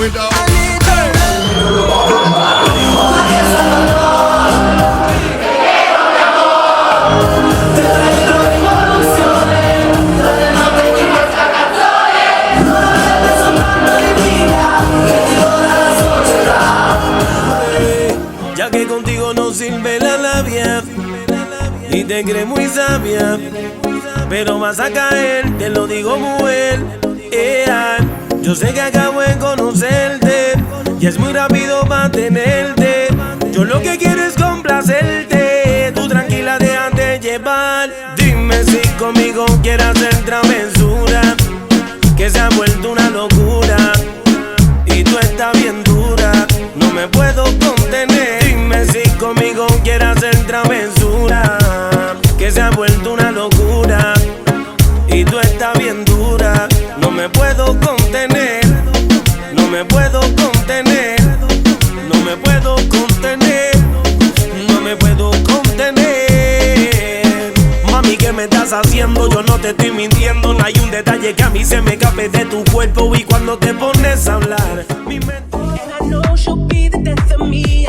without. Ya que contigo no sirve la labia y te crees muy sabia, pero vas a caer, te lo digo mujer. Yo sé que acabo de conocerte y es muy rápido para tenerte. Yo lo que quiero es complacerte, tú tranquila déjate llevar. Dime si conmigo quieres hacer travesura, que se ha vuelto una locura y tú estás bien dura, no me puedo contener. Dime si conmigo quieres hacer travesura, que se ha vuelto una locura y tú estás bien dura, no me puedo contener, no me puedo contener, no me puedo contener, no me puedo contener. Mami, ¿qué me estás haciendo? Yo no te estoy mintiendo, no hay un detalle que a mí se me escape de tu cuerpo y cuando te pones a hablar mi mente. And I know she'll be the death of me.